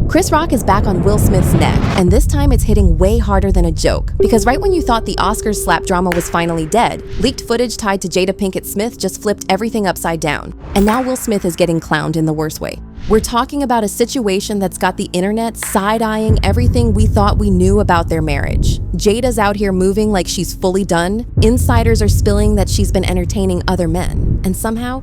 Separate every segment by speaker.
Speaker 1: Chris Rock is back on Will Smith's neck, and this time it's hitting way harder than a joke. Because right when you thought the Oscars slap drama was finally dead, leaked footage tied to Jada Pinkett Smith just flipped everything upside down. And now Will Smith is getting clowned in the worst way. We're talking about a situation that's got the internet side-eyeing everything we thought we knew about their marriage. Jada's out here moving like she's fully done. Insiders are spilling that she's been entertaining other men. And somehow,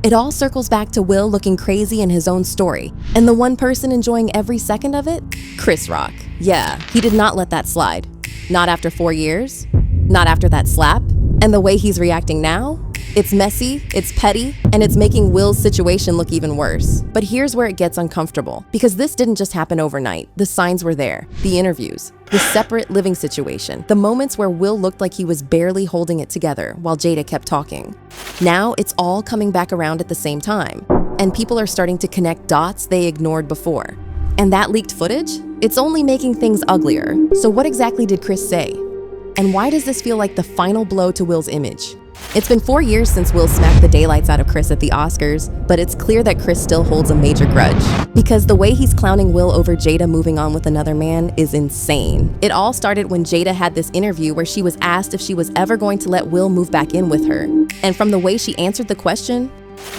Speaker 1: it all circles back to Will looking crazy in his own story. And the one person enjoying every second of it? Chris Rock. Yeah, he did not let that slide. Not after 4 years. Not after that slap. And the way he's reacting now? It's messy, it's petty, and it's making Will's situation look even worse. But here's where it gets uncomfortable. Because this didn't just happen overnight. The signs were there. The interviews. The separate living situation. The moments where Will looked like he was barely holding it together while Jada kept talking. Now it's all coming back around at the same time. And people are starting to connect dots they ignored before. And that leaked footage? It's only making things uglier. So what exactly did Chris say? And why does this feel like the final blow to Will's image? It's been 4 years since Will smacked the daylights out of Chris at the Oscars, but it's clear that Chris still holds a major grudge. Because the way he's clowning Will over Jada moving on with another man is insane. It all started when Jada had this interview where she was asked if she was ever going to let Will move back in with her. And from the way she answered the question,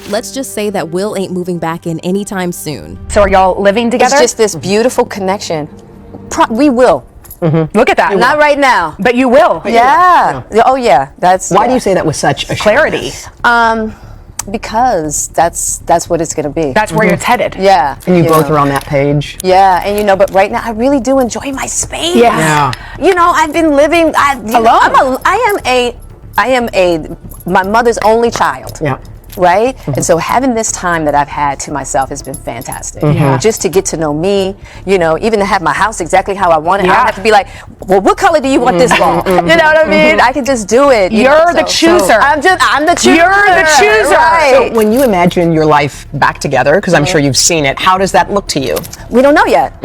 Speaker 1: let's just say that Will ain't moving back in anytime soon.
Speaker 2: So are y'all living together?
Speaker 3: It's just this beautiful connection. We will.
Speaker 2: Mm-hmm. Look at that.
Speaker 3: Not right now.
Speaker 2: But you will.
Speaker 3: Yeah. Oh yeah.
Speaker 4: Why do you say that with such
Speaker 2: clarity?
Speaker 3: Because that's what it's gonna be.
Speaker 2: That's where it's headed.
Speaker 3: Yeah.
Speaker 4: And you both are on that page.
Speaker 3: Yeah, and but right now I really do enjoy my space.
Speaker 2: Yeah.
Speaker 3: I've been living
Speaker 2: alone.
Speaker 3: I am my mother's only child.
Speaker 4: Yeah.
Speaker 3: Right? And so having this time that I've had to myself has been fantastic. Just to get to know me, even to have my house exactly how I want it. I don't have to be like, well, what color do you want this wall? You know what I mean? I can just do it.
Speaker 2: You're the chooser.
Speaker 3: I'm the chooser.
Speaker 2: You're the chooser.
Speaker 3: Right.
Speaker 4: So when you imagine your life back together, because I'm sure you've seen it, how does that look to you?
Speaker 3: We don't know yet.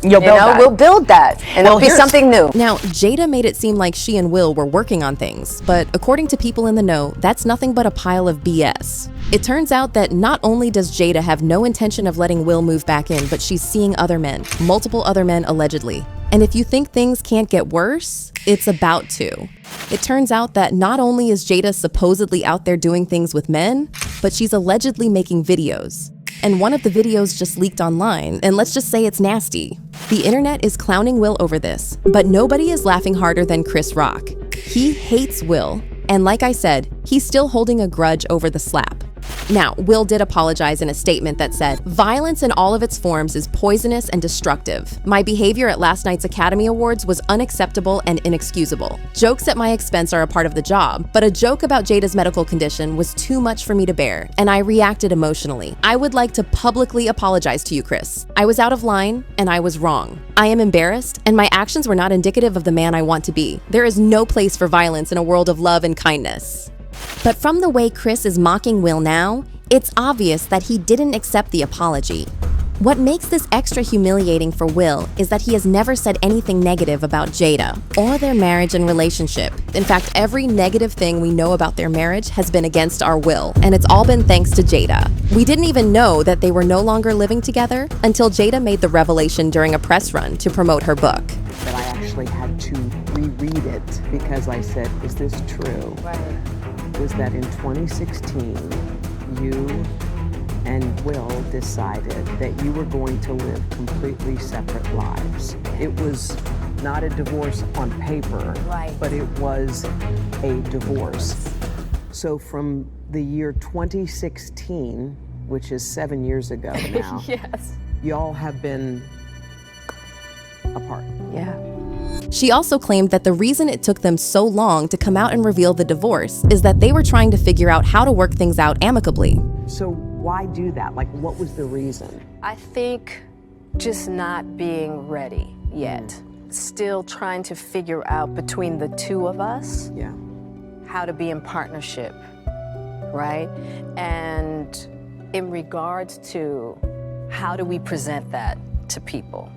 Speaker 2: You'll build that.
Speaker 3: We'll build that, and it'll be something new.
Speaker 1: Now, Jada made it seem like she and Will were working on things, but according to people in the know, that's nothing but a pile of BS. It turns out that not only does Jada have no intention of letting Will move back in, but she's seeing other men, multiple other men allegedly. And if you think things can't get worse, it's about to. It turns out that not only is Jada supposedly out there doing things with men, but she's allegedly making videos. And one of the videos just leaked online, and let's just say it's nasty. The internet is clowning Will over this, but nobody is laughing harder than Chris Rock. He hates Will, and like I said, he's still holding a grudge over the slap. Now, Will did apologize in a statement that said, "Violence in all of its forms is poisonous and destructive. My behavior at last night's Academy Awards was unacceptable and inexcusable. Jokes at my expense are a part of the job, but a joke about Jada's medical condition was too much for me to bear, and I reacted emotionally. I would like to publicly apologize to you, Chris. I was out of line, and I was wrong. I am embarrassed, and my actions were not indicative of the man I want to be. There is no place for violence in a world of love and kindness." But from the way Chris is mocking Will now, it's obvious that he didn't accept the apology. What makes this extra humiliating for Will is that he has never said anything negative about Jada or their marriage and relationship. In fact, every negative thing we know about their marriage has been against our will, and it's all been thanks to Jada. We didn't even know that they were no longer living together until Jada made the revelation during a press run to promote her book.
Speaker 5: But I actually had to reread it because I said, is this true?
Speaker 3: Right.
Speaker 5: Was that in 2016, you and Will decided that you were going to live completely separate lives. It was not a divorce on paper,
Speaker 3: Right.
Speaker 5: but it was a divorce. So from the year 2016, which is 7 years ago now,
Speaker 3: Yes.
Speaker 5: y'all have been apart.
Speaker 3: Yeah.
Speaker 1: She also claimed that the reason it took them so long to come out and reveal the divorce is that they were trying to figure out how to work things out amicably.
Speaker 5: So why do that? Like, what was the reason?
Speaker 3: I think just not being ready yet. Still trying to figure out between the two of us
Speaker 5: Yeah.
Speaker 3: how to be in partnership, right? And in regards to how do we present that to people,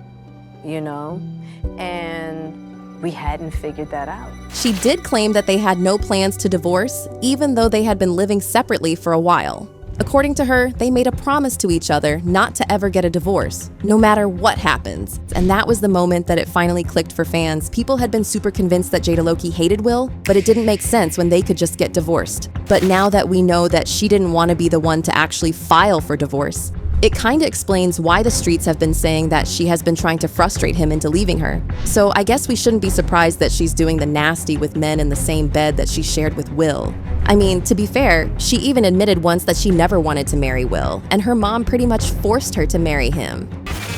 Speaker 3: And we hadn't figured that out.
Speaker 1: She did claim that they had no plans to divorce, even though they had been living separately for a while. According to her, they made a promise to each other not to ever get a divorce, no matter what happens. And that was the moment that it finally clicked for fans. People had been super convinced that Jada low-key hated Will, but it didn't make sense when they could just get divorced. But now that we know that she didn't want to be the one to actually file for divorce, it kinda explains why the streets have been saying that she has been trying to frustrate him into leaving her. So I guess we shouldn't be surprised that she's doing the nasty with men in the same bed that she shared with Will. I mean, to be fair, she even admitted once that she never wanted to marry Will, and her mom pretty much forced her to marry him.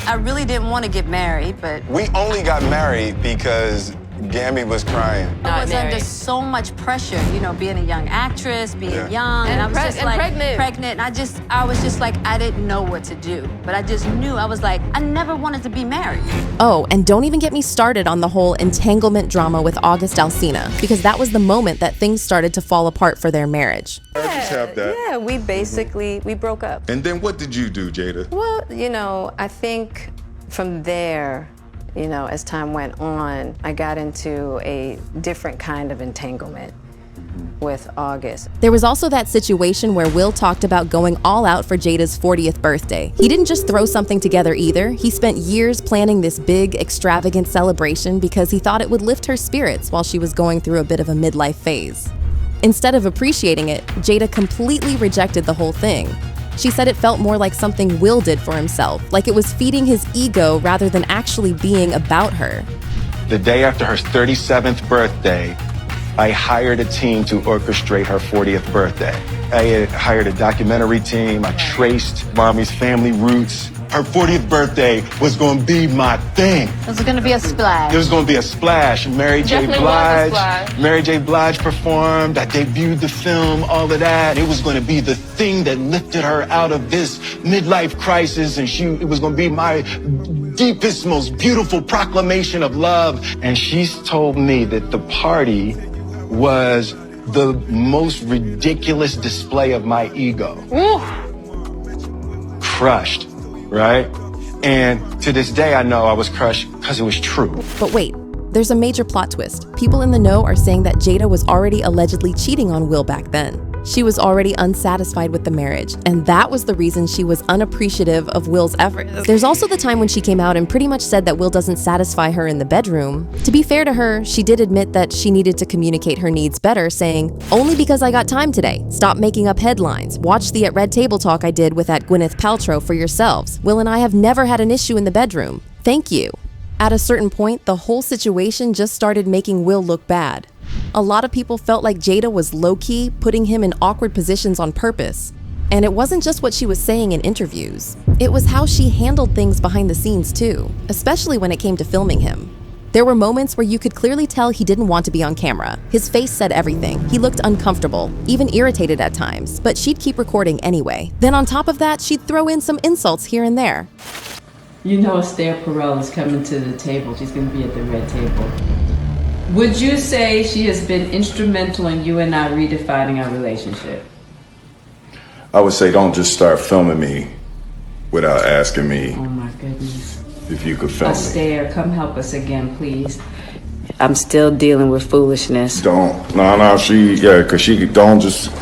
Speaker 6: I really didn't want to get married, but
Speaker 7: We only got married because Gammy was crying.
Speaker 6: I was under so much pressure, you know, being a young actress, being young, and I was just like pregnant. And I was just like, I didn't know what to do. But I just knew, I was like, I never wanted to be married.
Speaker 1: Oh, and don't even get me started on the whole entanglement drama with August Alsina, because that was the moment that things started to fall apart for their marriage.
Speaker 3: Yeah, we broke up.
Speaker 7: And then what did you do, Jada?
Speaker 3: Well, you know, I think from there, you know, as time went on, I got into a different kind of entanglement with August.
Speaker 1: There was also that situation where Will talked about going all out for Jada's 40th birthday. He didn't just throw something together either. He spent years planning this big, extravagant celebration because he thought it would lift her spirits while she was going through a bit of a midlife phase. Instead of appreciating it, Jada completely rejected the whole thing. She said it felt more like something Will did for himself, like it was feeding his ego rather than actually being about her.
Speaker 7: The day after her 37th birthday, I hired a team to orchestrate her 40th birthday. I hired a documentary team. I traced Mommy's family roots. Her 40th birthday was going to be my thing.
Speaker 6: It was going to be a splash.
Speaker 7: It was going to be a splash. Mary J. Blige performed. I debuted the film, all of that. It was going to be the thing that lifted her out of this midlife crisis, and it was going to be my deepest, most beautiful proclamation of love. And she's told me that the party was the most ridiculous display of my ego. Crushed. Right? And to this day, I know I was crushed because it was true.
Speaker 1: But wait, there's a major plot twist. People in the know are saying that Jada was already allegedly cheating on Will back then. She was already unsatisfied with the marriage, and that was the reason she was unappreciative of Will's efforts. There's also the time when she came out and pretty much said that Will doesn't satisfy her in the bedroom. To be fair to her, she did admit that she needed to communicate her needs better, saying, "Only because I got time today. Stop making up headlines. Watch the At Red Table talk I did with that Gwyneth Paltrow for yourselves. Will and I have never had an issue in the bedroom. Thank you." At a certain point, the whole situation just started making Will look bad. A lot of people felt like Jada was low-key putting him in awkward positions on purpose. And it wasn't just what she was saying in interviews. It was how she handled things behind the scenes too, especially when it came to filming him. There were moments where you could clearly tell he didn't want to be on camera. His face said everything. He looked uncomfortable, even irritated at times, but she'd keep recording anyway. Then on top of that, she'd throw in some insults here and there.
Speaker 8: You know Esther Perel is coming to the table. She's going to be at the red table. Would you say she has been instrumental in you and I redefining our relationship?
Speaker 9: I would say don't just start filming me without asking me.
Speaker 8: Oh my goodness.
Speaker 9: If you could film me.
Speaker 8: Esther, come help us again, please. I'm still dealing with foolishness.
Speaker 9: Because she don't just.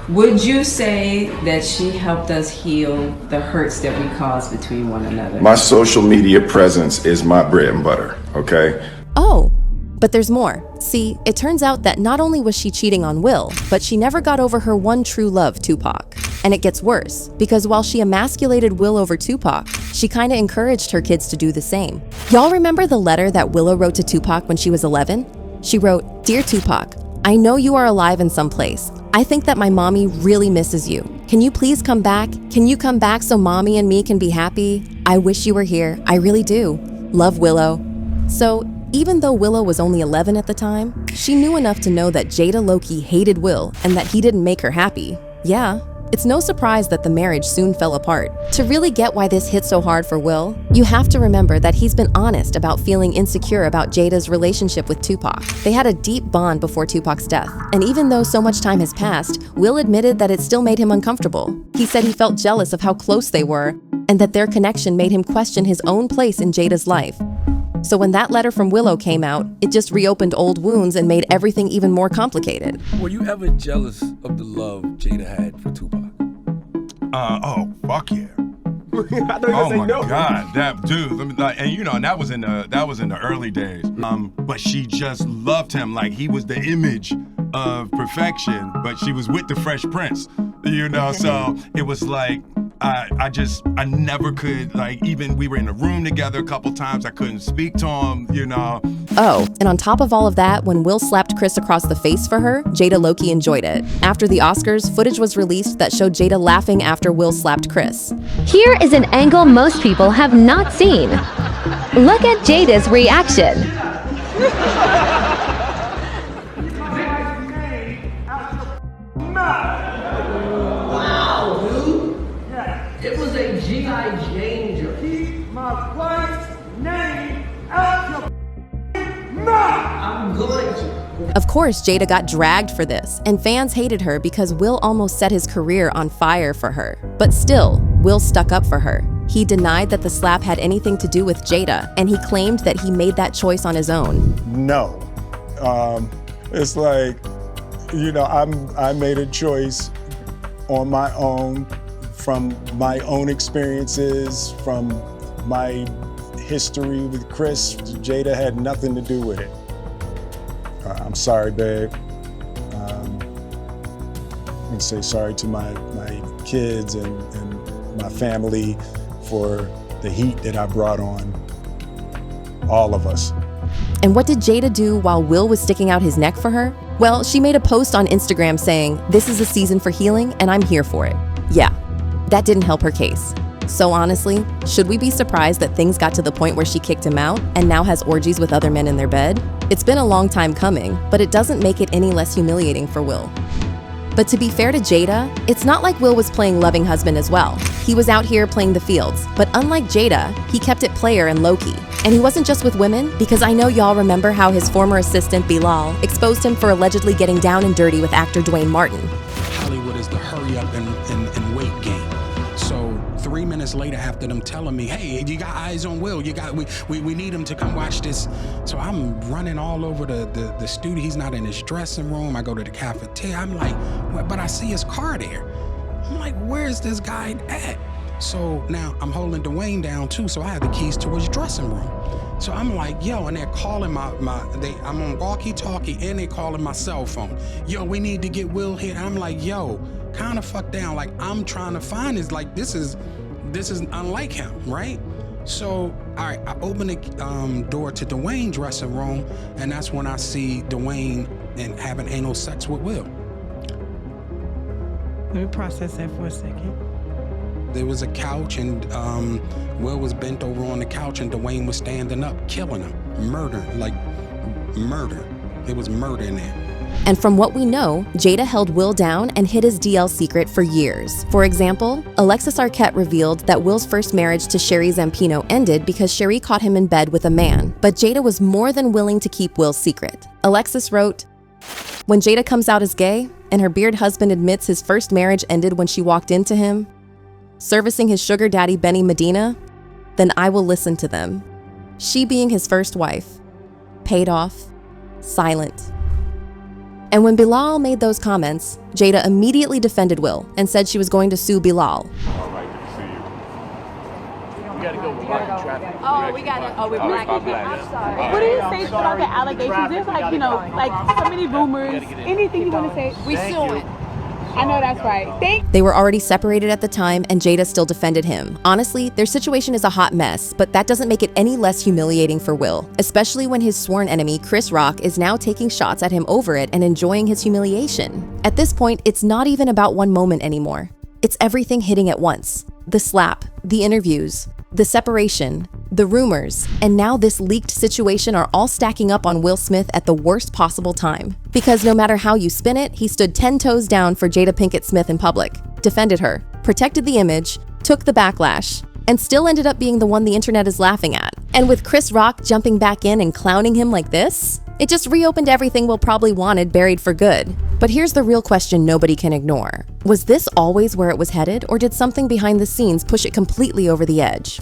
Speaker 8: Would you say that she helped us heal the hurts that we caused between one another?
Speaker 9: My social media presence is my bread and butter, okay?
Speaker 1: Oh. But there's more. See, it turns out that not only was she cheating on Will, but she never got over her one true love, Tupac. And it gets worse, because while she emasculated Will over Tupac, she kinda encouraged her kids to do the same. Y'all remember the letter that Willow wrote to Tupac when she was 11? She wrote, "Dear Tupac, I know you are alive in some place. I think that my mommy really misses you. Can you please come back? Can you come back so mommy and me can be happy? I wish you were here. I really do. Love, Willow." So, even though Willow was only 11 at the time, she knew enough to know that Jada low-key hated Will and that he didn't make her happy. Yeah, it's no surprise that the marriage soon fell apart. To really get why this hit so hard for Will, you have to remember that he's been honest about feeling insecure about Jada's relationship with Tupac. They had a deep bond before Tupac's death, and even though so much time has passed, Will admitted that it still made him uncomfortable. He said he felt jealous of how close they were, and that their connection made him question his own place in Jada's life. So when that letter from Willow came out, it just reopened old wounds and made everything even more complicated.
Speaker 10: Were you ever jealous of the love Jada had for Tupac? Oh, fuck yeah.
Speaker 11: I thought you
Speaker 10: Oh
Speaker 11: say
Speaker 10: my
Speaker 11: no.
Speaker 10: God, that dude. And that was in the early days. But she just loved him like he was the image of perfection. But she was with the Fresh Prince, So it was like I never could, like, even we were in a room together a couple times. I couldn't speak to him,
Speaker 1: Oh, and on top of all of that, when Will slapped Chris across the face for her, Jada low-key enjoyed it. After the Oscars, footage was released that showed Jada laughing after Will slapped Chris.
Speaker 12: Here is an angle most people have not seen. Look at Jada's reaction.
Speaker 13: Wow, dude. It was a G.I. Jane. Keep my wife's name out your mouth. I'm going to.
Speaker 1: Of course, Jada got dragged for this, and fans hated her because Will almost set his career on fire for her. But still, Will stuck up for her. He denied that the slap had anything to do with Jada, and he claimed that he made that choice on his own.
Speaker 9: No. It's like, I made a choice on my own, from my own experiences, from my history with Chris. Jada had nothing to do with it. I'm sorry, babe. I say sorry to my kids and my family for the heat that I brought on all of us.
Speaker 1: And what did Jada do while Will was sticking out his neck for her? Well, she made a post on Instagram saying, "This is a season for healing and I'm here for it." Yeah, that didn't help her case. So honestly, should we be surprised that things got to the point where she kicked him out and now has orgies with other men in their bed? It's been a long time coming, but it doesn't make it any less humiliating for Will. But to be fair to Jada, it's not like Will was playing loving husband as well. He was out here playing the fields, but unlike Jada, he kept it player and low-key. And he wasn't just with women, because I know y'all remember how his former assistant, Bilal, exposed him for allegedly getting down and dirty with actor Dwayne Martin.
Speaker 14: Hollywood is the hurry up and wait game. So 3 minutes later, after them telling me, "Hey, you got eyes on Will, we need him to come watch this." So I'm running all over the studio. He's not in his dressing room. I go to the cafeteria. I'm like, but I see his car there. I'm like, where's this guy at? So now I'm holding Dwayne down too, so I have the keys to his dressing room. So I'm like, yo, and they're calling I'm on walkie-talkie and they're calling my cell phone. Yo, we need to get Will here. And I'm like, yo, kind of fuck down. Like, I'm trying to find this. Like, this is unlike him, right? So, all right, I open the door to Dwayne's dressing room, and that's when I see Dwayne and having anal sex with Will.
Speaker 15: Let me process that for a second.
Speaker 14: There was a couch, and Will was bent over on the couch, and Dwayne was standing up, killing him, murder. It was murder in there.
Speaker 1: And from what we know, Jada held Will down and hid his DL secret for years. For example, Alexis Arquette revealed that Will's first marriage to Sherry Zampino ended because Sherry caught him in bed with a man, but Jada was more than willing to keep Will's secret. Alexis wrote, "When Jada comes out as gay, and her beard husband admits his first marriage ended when she walked into him, servicing his sugar daddy Benny Medina, then I will listen to them. She being his first wife, paid off, silent." And when Bilal made those comments, Jada immediately defended Will and said she was going to sue Bilal.
Speaker 16: All right, good to see you. We gotta go. We're blocking traffic.
Speaker 2: Oh, we got it. Oh, we're blocking.
Speaker 16: I'm
Speaker 2: sorry. What do you say about the allegations? There's like, like so many rumors. Anything you want to say? We suing. I know that's right.
Speaker 1: They were already separated at the time, and Jada still defended him. Honestly, their situation is a hot mess, but that doesn't make it any less humiliating for Will, especially when his sworn enemy, Chris Rock, is now taking shots at him over it and enjoying his humiliation. At this point, it's not even about one moment anymore. It's everything hitting at once. The slap, the interviews, the separation, the rumors, and now this leaked situation are all stacking up on Will Smith at the worst possible time. Because no matter how you spin it, he stood 10 toes down for Jada Pinkett Smith in public, defended her, protected the image, took the backlash, and still ended up being the one the internet is laughing at. And with Chris Rock jumping back in and clowning him like this, it just reopened everything Will probably wanted buried for good. But here's the real question nobody can ignore. Was this always where it was headed, or did something behind the scenes push it completely over the edge?